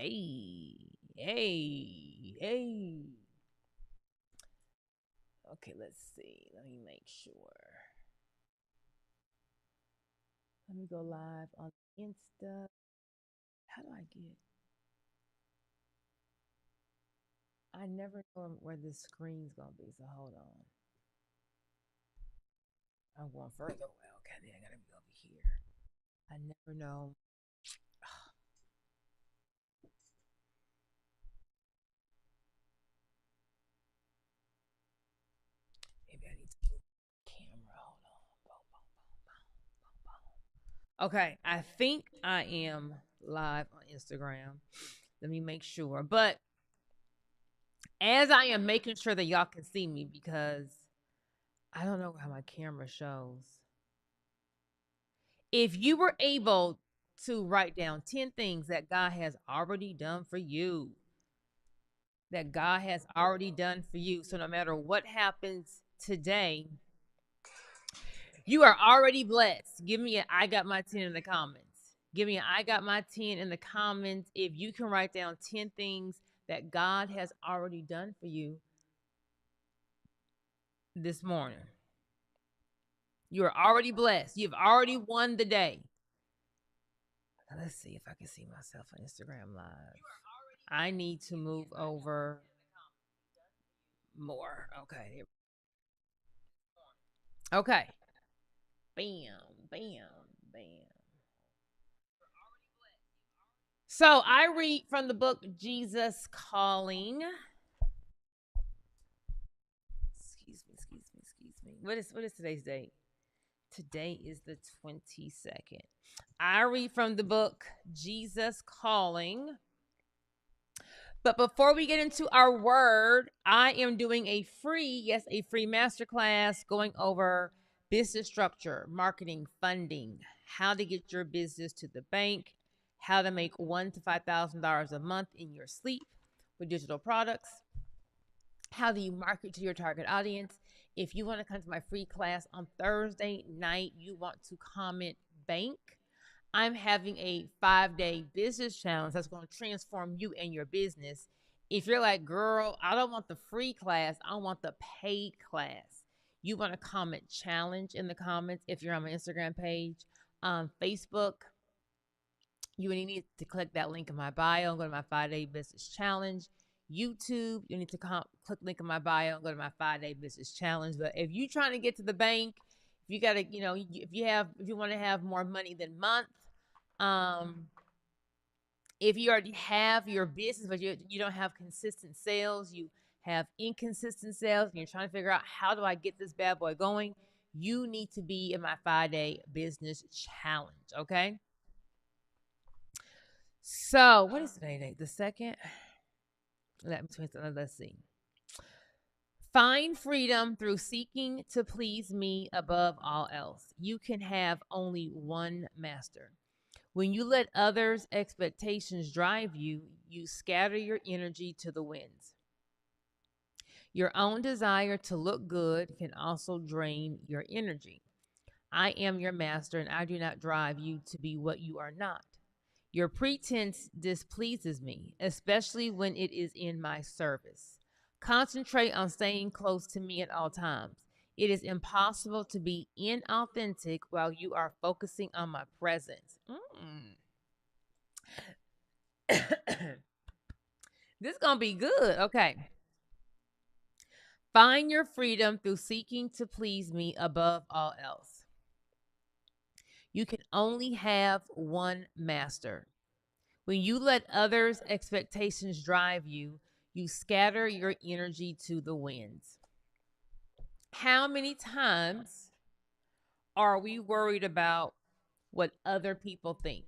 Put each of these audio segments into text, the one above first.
Hey, hey, hey. Okay, let's see. Let me make sure. Let me go live on Insta. How do I get? I never know where this screen's gonna be, so hold on. I'm going further away. Okay, then I gotta be over here. I never know. Maybe I need to move the camera. Hold on. Boom, boom, boom, boom, boom, boom. Okay, I think I am live on Instagram. Let me make sure. But as I am making sure that y'all can see me, because I don't know how my camera shows. If you were able to write down 10 things that God has already done for you, that God has already done for you. So no matter what happens today, you are already blessed. Give me an I got my 10 in the comments. Give me an I got my 10 in the comments. If you can write down 10 things that God has already done for you this morning, you are already blessed. You've already won the day. Let's see if I can see myself on Instagram Live. I need to move over more. Okay. Okay. Bam, bam, bam. So I read from the book Jesus Calling. Excuse me. What is today's date? Today is the 22nd. I read from the book Jesus Calling. But before we get into our word, I am doing a free masterclass going over business structure, marketing, funding, how to get your business to the bank, how to make $1,000 to $5,000 a month in your sleep with digital products, how do you market to your target audience. If you want to come to my free class on Thursday night, you want to comment bank. I'm having a 5-day business challenge that's going to transform you and your business. If you're like, girl, I don't want the free class, I want the paid class, you want to comment challenge in the comments. If you're on my Instagram page, Facebook, you need to click that link in my bio and go to my 5-day business challenge. YouTube, you need to click link in my bio and go to my 5-day business challenge. But if you're trying to get to the bank, if you got to, if you want to have more money than month, if you already have your business, but you don't have consistent sales, you have inconsistent sales, and you're trying to figure out how do I get this bad boy going, you need to be in my 5-day business challenge. Okay. So what is today date? The second? Let's see. Find freedom through seeking to please me above all else. You can have only one master. When you let others' expectations drive you, you scatter your energy to the winds. Your own desire to look good can also drain your energy. I am your master, and I do not drive you to be what you are not. Your pretense displeases me, especially when it is in my service. Concentrate on staying close to me at all times. It is impossible to be inauthentic while you are focusing on my presence. This is going to be good. Okay. Find your freedom through seeking to please me above all else. You can only have one master. When you let others' expectations drive you, you scatter your energy to the winds. How many times are we worried about what other people think?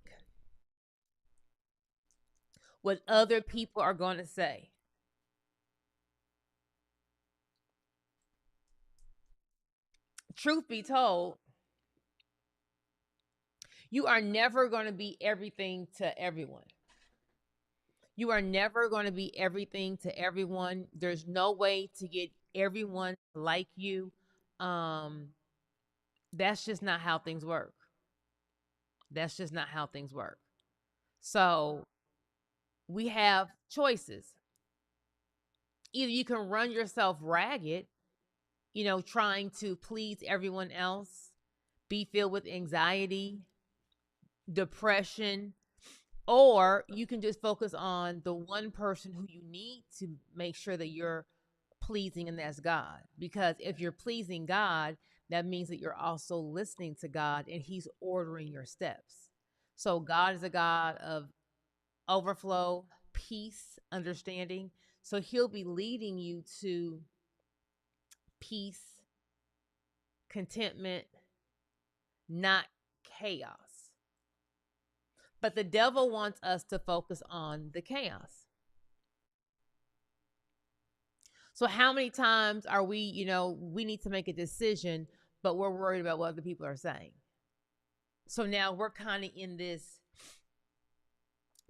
What other people are going to say? Truth be told, you are never going to be everything to everyone. You are never going to be everything to everyone. There's no way to get everyone to like you. That's just not how things work. That's just not how things work. So we have choices. Either you can run yourself ragged, trying to please everyone else, be filled with anxiety, depression, or you can just focus on the one person who you need to make sure that you're pleasing, and that's God. Because if you're pleasing God, that means that you're also listening to God and He's ordering your steps. So God is a God of overflow, peace, understanding. So He'll be leading you to peace, contentment, not chaos. But the devil wants us to focus on the chaos. So how many times are we need to make a decision, but we're worried about what other people are saying. So now we're kind of in this,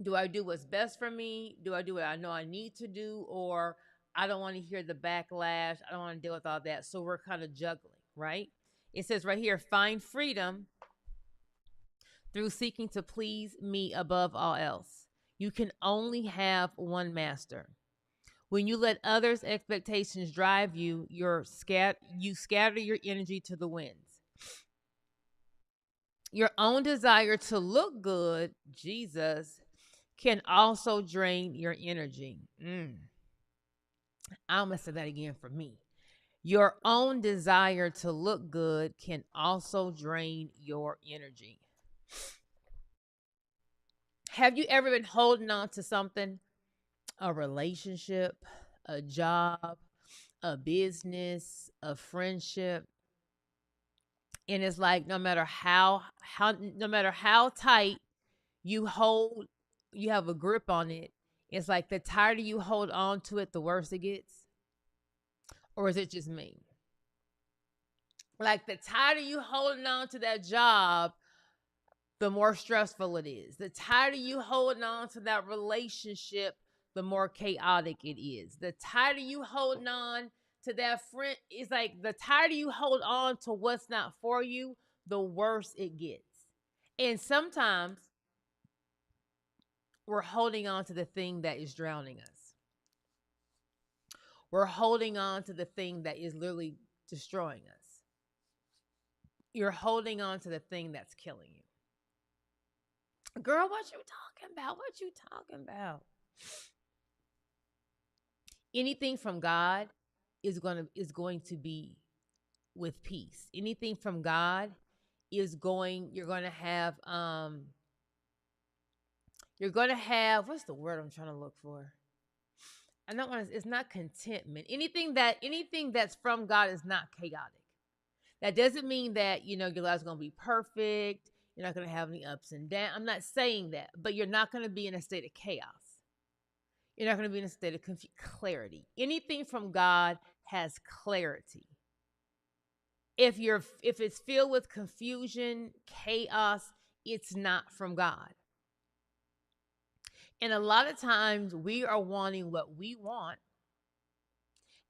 do I do what's best for me? Do I do what I know I need to do? Or I don't want to hear the backlash. I don't want to deal with all that. So we're kind of juggling, right? It says right here, find freedom through seeking to please me above all else. You can only have one master. When you let others' expectations drive you, you scatter your energy to the winds. Your own desire to look good, Jesus, can also drain your energy. I'm going to say that again for me. Your own desire to look good can also drain your energy. Have you ever been holding on to something? A relationship, a job, a business, a friendship. And it's like no matter how tight you hold, you have a grip on it. It's like the tighter you hold on to it, the worse it gets. Or is it just me? Like the tighter you holding on to that job, the more stressful it is. The tighter you holding on to that relationship, the more chaotic it is. The tighter you holding on to that friend, it's like the tighter you hold on to what's not for you, the worse it gets. And sometimes we're holding on to the thing that is drowning us. We're holding on to the thing that is literally destroying us. You're holding on to the thing that's killing you. Girl, what you talking about? What you talking about? Anything from God is going to be with peace. Anything from God you're going to have what's the word I'm trying to look for? I don't want to, it's not contentment. Anything that's from God is not chaotic. That doesn't mean that, your life's going to be perfect. You're not going to have any ups and downs. I'm not saying that, but you're not going to be in a state of chaos. You're not going to be in a state of clarity. Anything from God has clarity. If it's filled with confusion, chaos, it's not from God. And a lot of times we are wanting what we want.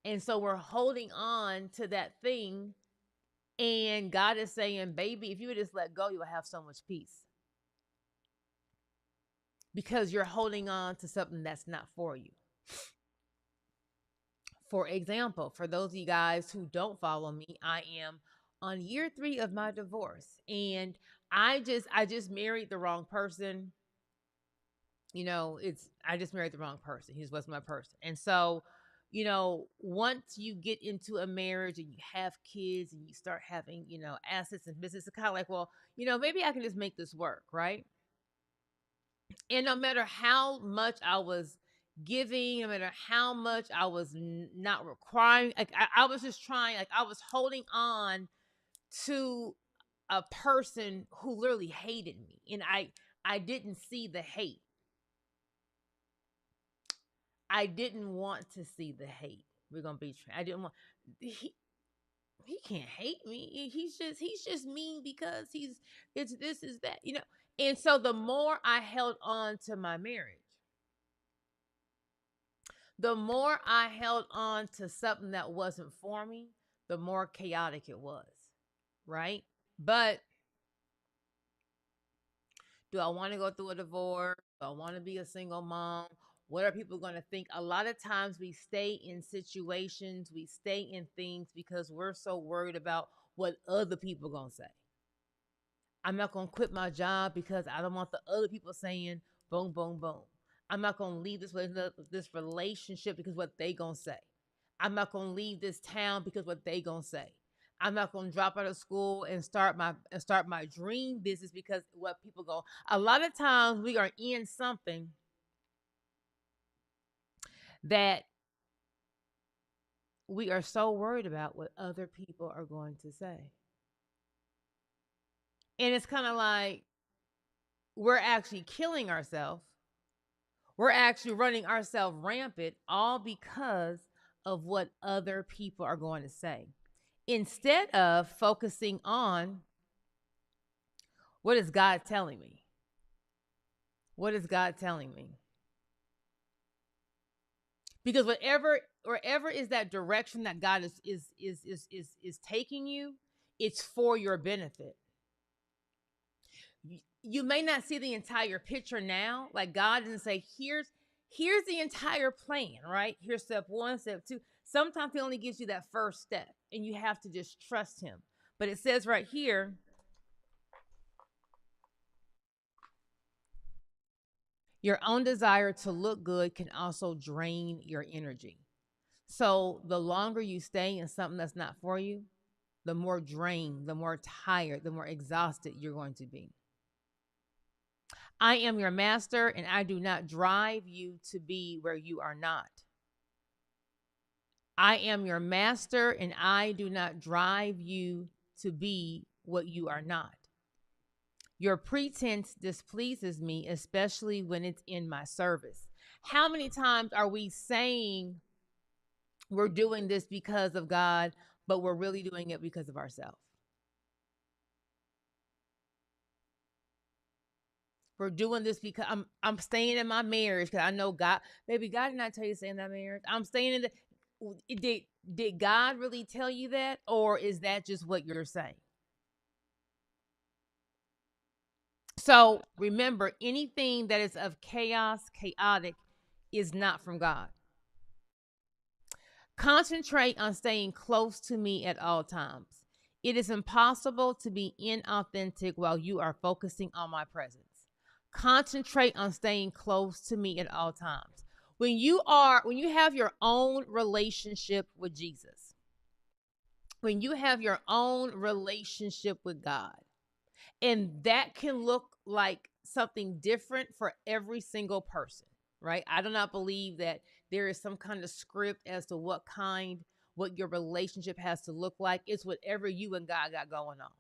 And so we're holding on to that thing. And God is saying, baby, if you would just let go, you will have so much peace. Because you're holding on to something that's not for you. For example, for those of you guys who don't follow me, I am on year 3 of my divorce. And I just married the wrong person. I just married the wrong person. He just wasn't my person. And so, once you get into a marriage and you have kids and you start having, assets and business, it's kind of like, well, maybe I can just make this work, right? And no matter how much I was giving, no matter how much I was not requiring, like I was just trying, like I was holding on to a person who literally hated me. And I didn't see the hate. I didn't want to see the hate. We're gonna be. I didn't want. He can't hate me. He's just mean because it's this is that. And so the more I held on to my marriage, the more I held on to something that wasn't for me, the more chaotic it was, right? But Do I want to go through a divorce? Do I want to be a single mom? What are people going to think? A lot of times we stay in situations, we stay in things because we're so worried about what other people going to say. I'm not going to quit my job because I don't want the other people saying boom, boom, boom. I'm not going to leave this relationship because what they going to say. I'm not going to leave this town because what they going to say. I'm not going to drop out of school and start my dream business because what people go. A lot of times we are in something that we are so worried about what other people are going to say. And it's kind of like we're actually killing ourselves. We're actually running ourselves rampant all because of what other people are going to say. Instead of focusing on what is God telling me? What is God telling me? Because wherever is that direction that God is taking you, it's for your benefit. You may not see the entire picture now. Like God didn't say, here's the entire plan, right? Here's step one, step two. Sometimes he only gives you that first step, and you have to just trust him. But it says right here, your own desire to look good can also drain your energy. So the longer you stay in something that's not for you, the more drained, the more tired, the more exhausted you're going to be. I am your master, and I do not drive you to be where you are not. I am your master, and I do not drive you to be what you are not. Your pretense displeases me, especially when it's in my service. How many times are we saying we're doing this because of God, but we're really doing it because of ourselves? We're doing this because I'm staying in my marriage because I know God. Baby, God did not tell you to stay in that marriage. I'm staying in the. Did God really tell you that, or is that just what you're saying? So remember, anything that is of chaos, chaotic, is not from God. Concentrate on staying close to me at all times. It is impossible to be inauthentic while you are focusing on my presence. Concentrate on staying close to me at all times. When you have your own relationship with Jesus, when you have your own relationship with God, and that can look like something different for every single person, right? I do not believe that there is some kind of script as to what your relationship has to look like. It's whatever you and God got going on.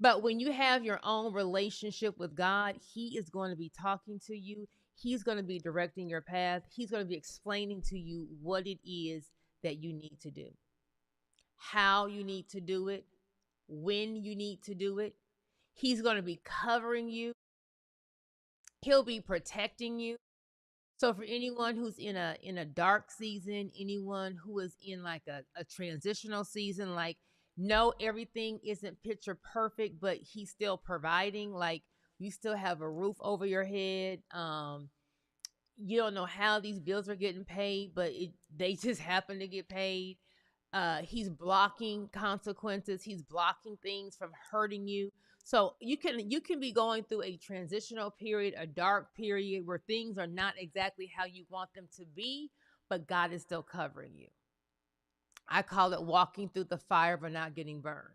But when you have your own relationship with God, he is going to be talking to you. He's going to be directing your path. He's going to be explaining to you what it is that you need to do, how you need to do it, when you need to do it. He's going to be covering you. He'll be protecting you. So for anyone who's in a dark season, anyone who is in like a transitional season, like no, everything isn't picture perfect, but he's still providing. Like you still have a roof over your head. You don't know how these bills are getting paid, but they just happen to get paid. He's blocking consequences. He's blocking things from hurting you. So you can be going through a transitional period, a dark period where things are not exactly how you want them to be, but God is still covering you. I call it walking through the fire but not getting burned.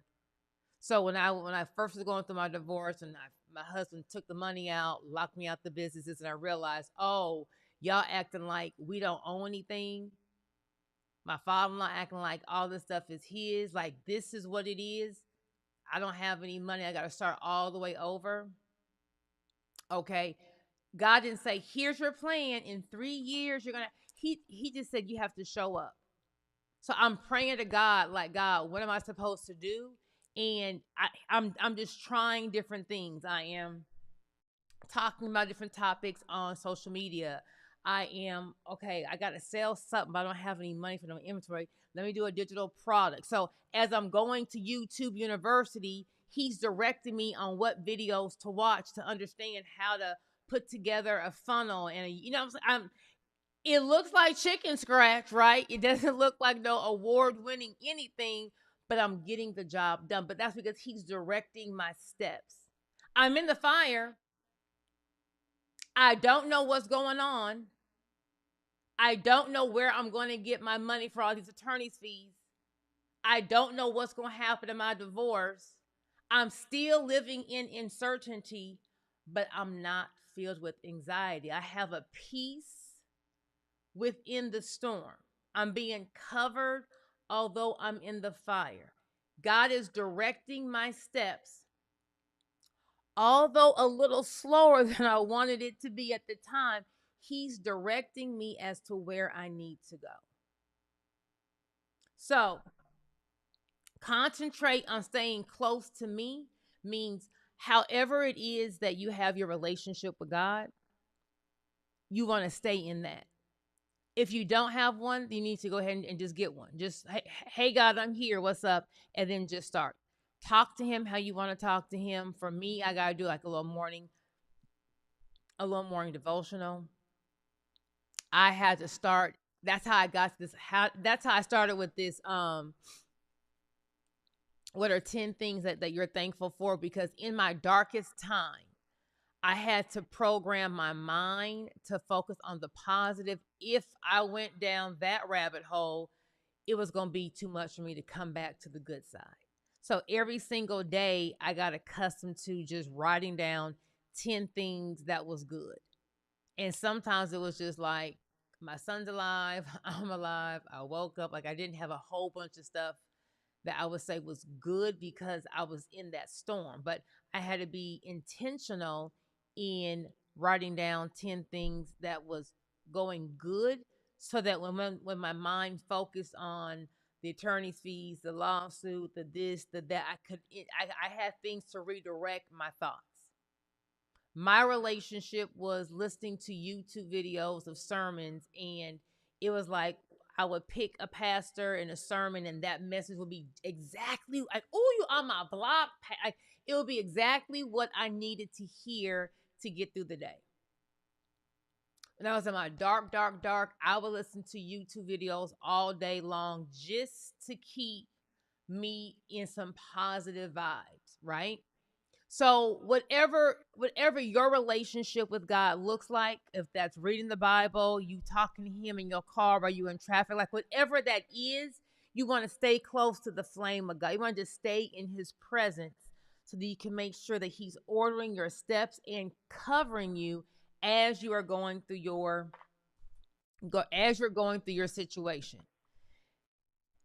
So when I first was going through my divorce and my husband took the money out, locked me out the businesses, and I realized, oh, y'all acting like we don't own anything. My father-in-law acting like all this stuff is his, like this is what it is. I don't have any money. I got to start all the way over. Okay. God didn't say, here's your plan. In 3 years, you're going to, he just said, you have to show up. So I'm praying to God, like, God, what am I supposed to do? And I'm just trying different things. I am talking about different topics on social media. I got to sell something, but I don't have any money for no inventory. Let me do a digital product. So as I'm going to YouTube University, he's directing me on what videos to watch to understand how to put together a funnel and it looks like chicken scratch, right? It doesn't look like no award winning anything, but I'm getting the job done. But that's because he's directing my steps. I'm in the fire. I don't know what's going on. I don't know where I'm going to get my money for all these attorney's fees. I don't know what's going to happen to my divorce. I'm still living in uncertainty, but I'm not filled with anxiety. I have a peace within the storm. I'm being covered, although I'm in the fire. God is directing my steps, although a little slower than I wanted it to be at the time. He's directing me as to where I need to go. So, concentrate on staying close to me means however it is that you have your relationship with God, you want to stay in that. If you don't have one, you need to go ahead and just get one. Just, hey, God, I'm here. What's up? And then just start. Talk to him how you want to talk to him. For me, I got to do like a little morning devotional. I had to start. That's how I got this. That's how I started with this. What are 10 things that you're thankful for? Because in my darkest time, I had to program my mind to focus on the positive. If I went down that rabbit hole, it was going to be too much for me to come back to the good side. So every single day, I got accustomed to just writing down 10 things that was good. And sometimes it was just like, my son's alive, I'm alive, I woke up. Like I didn't have a whole bunch of stuff that I would say was good because I was in that storm. But I had to be intentional in writing down 10 things that was going good so that when my mind focused on the attorney's fees, the lawsuit, the this, the that, I had things to redirect my thoughts. My relationship was listening to YouTube videos of sermons, and it was like I would pick a pastor and a sermon, and that message would be exactly like, oh, you on my block. It would be exactly what I needed to hear to get through the day. When I was in my dark, I would listen to YouTube videos all day long just to keep me in some positive vibes, right? So whatever your relationship with God looks like, if that's reading the Bible, you talking to him in your car, or you in traffic, like whatever that is, you want to stay close to the flame of God. You want to just stay in his presence so that you can make sure that he's ordering your steps and covering you as you are going through your situation.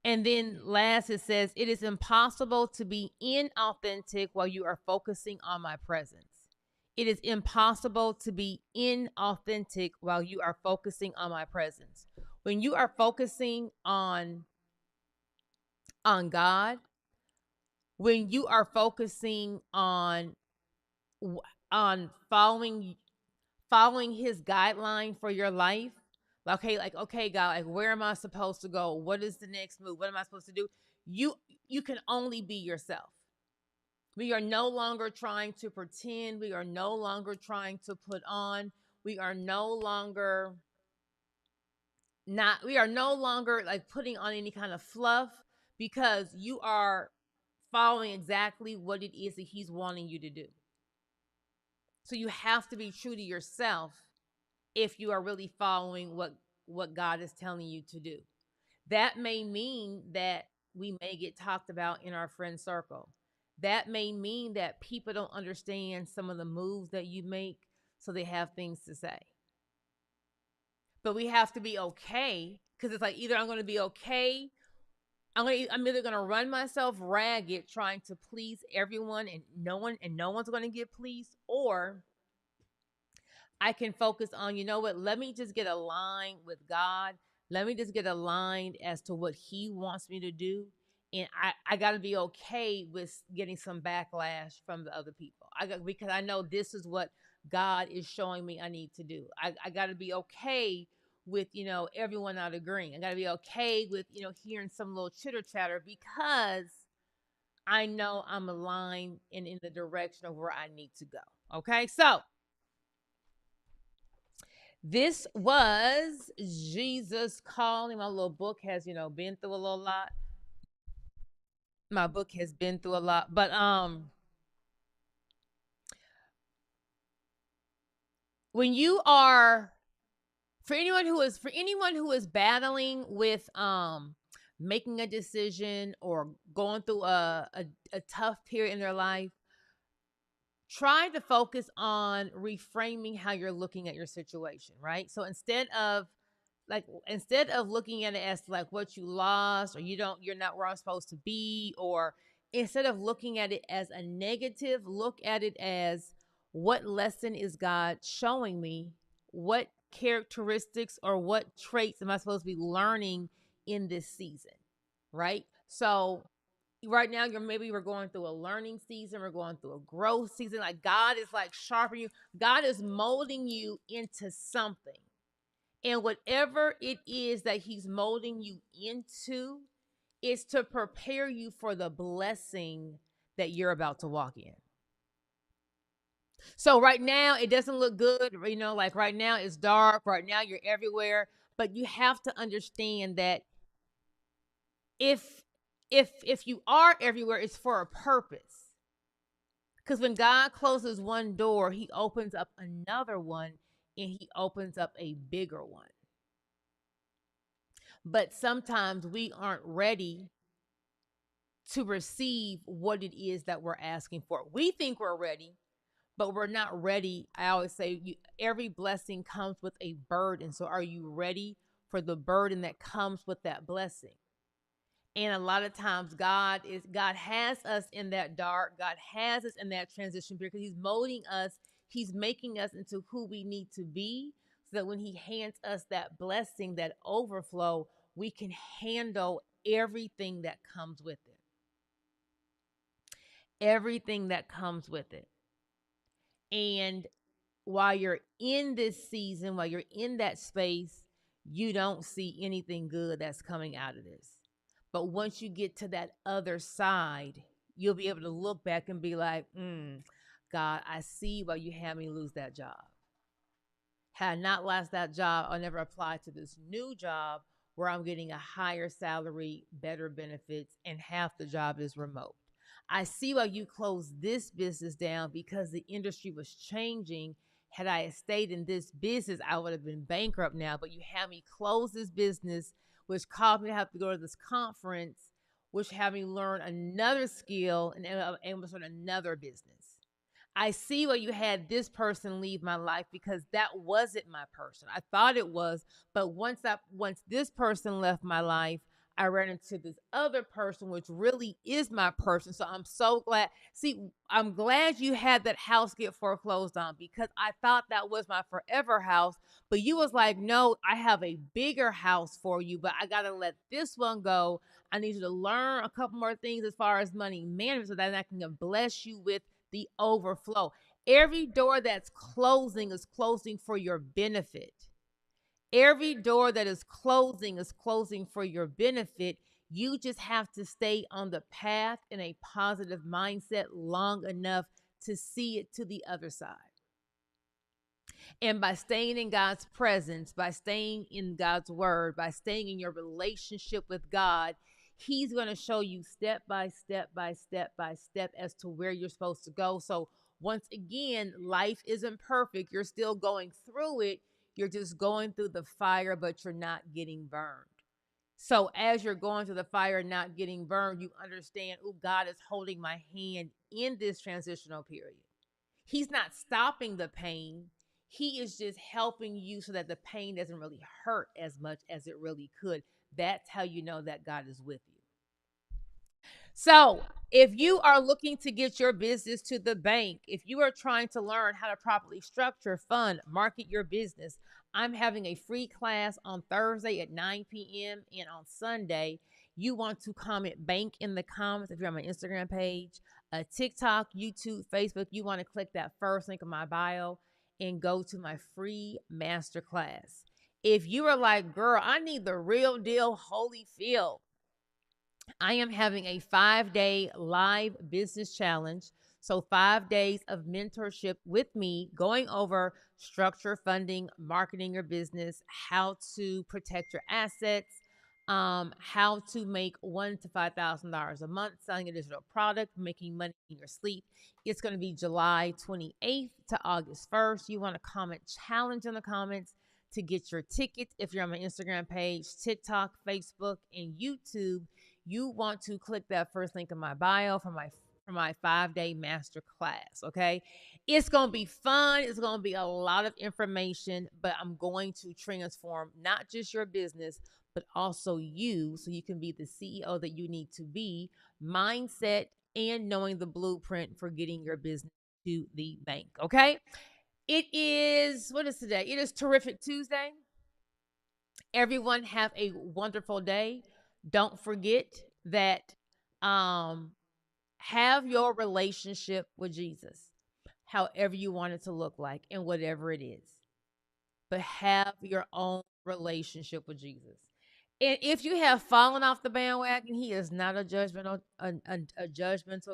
And then last, it says, it is impossible to be inauthentic while you are focusing on my presence. It is impossible to be inauthentic while you are focusing on my presence. When you are focusing on God, when you are focusing on following his guideline for your life, okay, God, like where am I supposed to go? What is the next move? What am I supposed to do? You can only be yourself. We are no longer trying to pretend. We are no longer trying to put on. We are no longer like putting on any kind of fluff, because you are following exactly what it is that he's wanting you to do. So you have to be true to yourself if you are really following what God is telling you to do. That may mean that we may get talked about in our friend circle. That may mean that people don't understand some of the moves that you make, so they have things to say. But we have to be okay, because it's like either I'm going to be okay, I'm either going to run myself ragged trying to please everyone and no one's going to get pleased, or I can focus on, you know what, let me just get aligned with God. Let me just get aligned as to what he wants me to do. And I got to be okay with getting some backlash from the other people. Because I know this is what God is showing me I need to do. I got to be okay with, everyone not agreeing. I got to be okay with, hearing some little chitter chatter, because I know I'm aligned and in the direction of where I need to go. Okay, so this was Jesus Calling. My little book has, been through a little lot. My book has been through a lot, but when you are for anyone who is battling with making a decision or going through a tough period in their life, try to focus on reframing how you're looking at your situation, right? So instead of looking at it as like what you lost or you're not where I'm supposed to be, or instead of looking at it as a negative, look at it as what lesson is God showing me? What characteristics or what traits am I supposed to be learning in this season? Right? So right now we're going through a learning season, we're going through a growth season. Like God is like sharpening you, God is molding you into something. And whatever it is that he's molding you into is to prepare you for the blessing that you're about to walk in. So right now it doesn't look good, like right now it's dark, right now you're everywhere, but you have to understand that if if you are everywhere, it's for a purpose. Because when God closes one door, he opens up another one, and he opens up a bigger one. But sometimes we aren't ready to receive what it is that we're asking for. We think we're ready, but we're not ready. I always say every blessing comes with a burden. So are you ready for the burden that comes with that blessing? And a lot of times God has us in that dark. God has us in that transition period because he's molding us. He's making us into who we need to be so that when he hands us that blessing, that overflow, we can handle everything that comes with it. Everything that comes with it. And while you're in this season, while you're in that space, you don't see anything good that's coming out of this. But once you get to that other side, you'll be able to look back and be like, God, I see why you had me lose that job. Had I not lost that job, I'll never apply to this new job where I'm getting a higher salary, better benefits, and half the job is remote. I see why you closed this business down because the industry was changing. Had I stayed in this business, I would have been bankrupt now. But you had me close this business, which caused me to have to go to this conference, which had me learn another skill and was on another business. I see why you had this person leave my life because that wasn't my person. I thought it was, but once this person left my life, I ran into this other person, which really is my person. So I'm so glad. See, I'm glad you had that house get foreclosed on because I thought that was my forever house. But you was like, no, I have a bigger house for you, but I got to let this one go. I need you to learn a couple more things as far as money management so that I can bless you with the overflow. Every door that's closing is closing for your benefit. Every door that is closing for your benefit. You just have to stay on the path in a positive mindset long enough to see it to the other side. And by staying in God's presence, by staying in God's word, by staying in your relationship with God, he's going to show you step by step by step by step as to where you're supposed to go. So once again, life isn't perfect. You're still going through it. You're just going through the fire, but you're not getting burned. So as you're going through the fire, not getting burned, you understand, oh, God is holding my hand in this transitional period. He's not stopping the pain. He is just helping you so that the pain doesn't really hurt as much as it really could. That's how you know that God is with you. So, if you are looking to get your business to the bank, if you are trying to learn how to properly structure, fund, market your business, I'm having a free class on Thursday at 9 p.m. and on Sunday. You want to comment bank in the comments if you're on my Instagram page, TikTok, YouTube, Facebook. You want to click that first link in my bio and go to my free masterclass. If you are like, girl, I need the real deal Holyfield, I am having a 5-day live business challenge. So, 5 days of mentorship with me, going over structure, funding, marketing your business, how to protect your assets, how to make $1,000 to $5,000 a month selling a digital product, making money in your sleep. It's going to be July 28th to August 1st. You want to comment challenge in the comments to get your tickets. If you're on my Instagram page, TikTok, Facebook, and YouTube, you want to click that first link in my bio for my 5-day master class. Okay, it's gonna be fun. It's gonna be a lot of information, but I'm going to transform not just your business, but also you, so you can be the CEO that you need to be. Mindset and knowing the blueprint for getting your business to the bank. Okay, it is, what is today? It is Terrific Tuesday. Everyone have a wonderful day. Don't forget that um have your relationship with Jesus, however you want it to look like and whatever it is. But have your own relationship with Jesus. And if you have fallen off the bandwagon, he is not a judgmental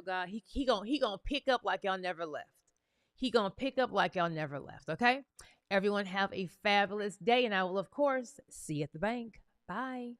God. He gonna pick up like y'all never left. He gonna pick up like y'all never left. Okay. Everyone have a fabulous day, and I will of course see you at the bank. Bye.